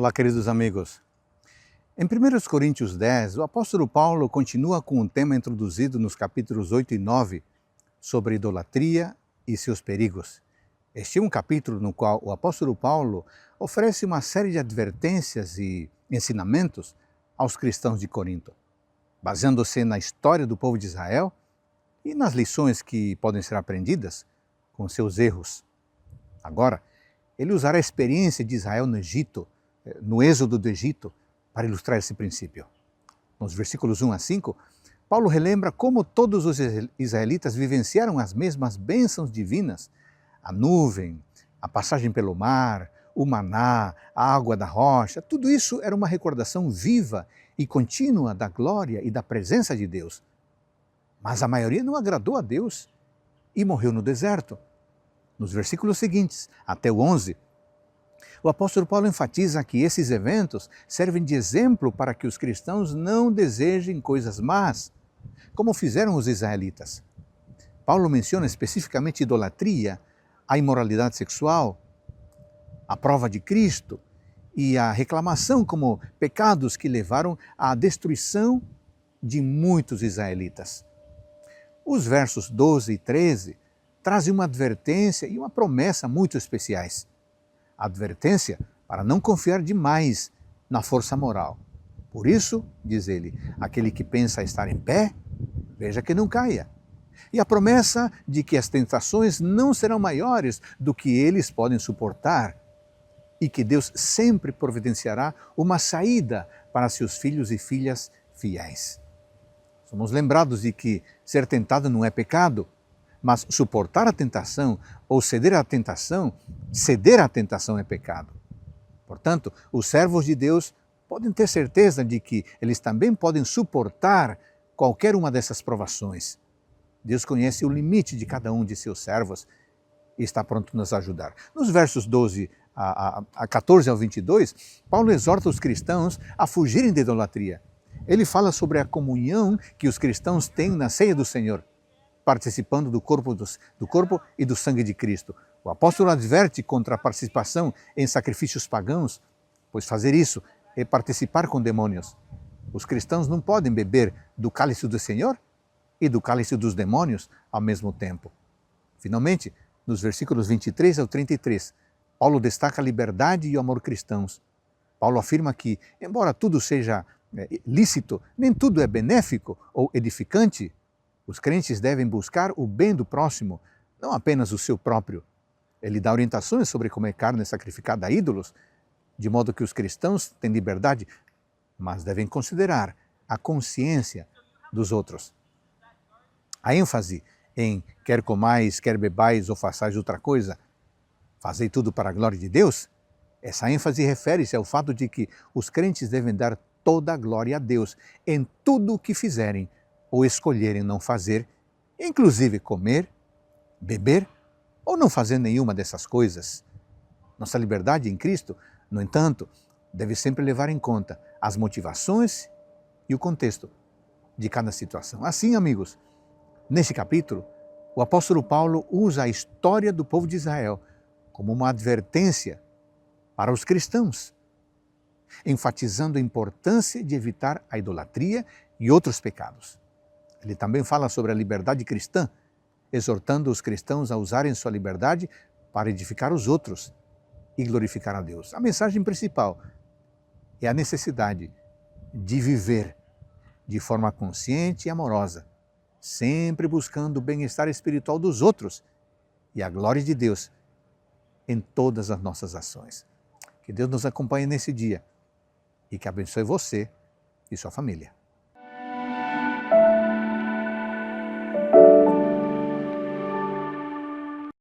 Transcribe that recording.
Olá, queridos amigos. Em 1 Coríntios 10, o apóstolo Paulo continua com um tema introduzido nos capítulos 8 e 9 sobre idolatria e seus perigos. Este é um capítulo no qual o apóstolo Paulo oferece uma série de advertências e ensinamentos aos cristãos de Corinto, baseando-se na história do povo de Israel e nas lições que podem ser aprendidas com seus erros. Agora, ele usará a experiência de Israel no Egito, no êxodo do Egito, para ilustrar esse princípio. Nos versículos 1 a 5, Paulo relembra como todos os israelitas vivenciaram as mesmas bênçãos divinas: a nuvem, a passagem pelo mar, o maná, a água da rocha. Tudo isso era uma recordação viva e contínua da glória e da presença de Deus. Mas a maioria não agradou a Deus e morreu no deserto. Nos versículos seguintes, até o 11, o apóstolo Paulo enfatiza que esses eventos servem de exemplo para que os cristãos não desejem coisas más, como fizeram os israelitas. Paulo menciona especificamente idolatria, a imoralidade sexual, a prova de Cristo e a reclamação como pecados que levaram à destruição de muitos israelitas. Os versos 12 e 13 trazem uma advertência e uma promessa muito especiais. A advertência para não confiar demais na força moral. Por isso, diz ele, aquele que pensa estar em pé, veja que não caia. E a promessa de que as tentações não serão maiores do que eles podem suportar e que Deus sempre providenciará uma saída para seus filhos e filhas fiéis. Somos lembrados de que ser tentado não é pecado, mas suportar a tentação ou ceder à tentação é pecado. Portanto, os servos de Deus podem ter certeza de que eles também podem suportar qualquer uma dessas provações. Deus conhece o limite de cada um de seus servos e está pronto a nos ajudar. Nos versos 12 a 14 ao 22, Paulo exorta os cristãos a fugirem da idolatria. Ele fala sobre a comunhão que os cristãos têm na ceia do Senhor, participando do corpo e do sangue de Cristo. O apóstolo adverte contra a participação em sacrifícios pagãos, pois fazer isso é participar com demônios. Os cristãos não podem beber do cálice do Senhor e do cálice dos demônios ao mesmo tempo. Finalmente, nos versículos 23 ao 33, Paulo destaca a liberdade e o amor cristãos. Paulo afirma que, embora tudo seja lícito, nem tudo é benéfico ou edificante. Os crentes devem buscar o bem do próximo, não apenas o seu próprio. Ele dá orientações sobre comer carne sacrificada a ídolos, de modo que os cristãos têm liberdade, mas devem considerar a consciência dos outros. A ênfase em quer comais, quer bebais ou façais outra coisa, fazei tudo para a glória de Deus, essa ênfase refere-se ao fato de que os crentes devem dar toda a glória a Deus em tudo o que fizerem ou escolherem não fazer, inclusive comer, beber ou não fazer nenhuma dessas coisas. Nossa liberdade em Cristo, no entanto, deve sempre levar em conta as motivações e o contexto de cada situação. Assim, amigos, neste capítulo, o apóstolo Paulo usa a história do povo de Israel como uma advertência para os cristãos, enfatizando a importância de evitar a idolatria e outros pecados. Ele também fala sobre a liberdade cristã, exortando os cristãos a usarem sua liberdade para edificar os outros e glorificar a Deus. A mensagem principal é a necessidade de viver de forma consciente e amorosa, sempre buscando o bem-estar espiritual dos outros e a glória de Deus em todas as nossas ações. Que Deus nos acompanhe nesse dia e que abençoe você e sua família.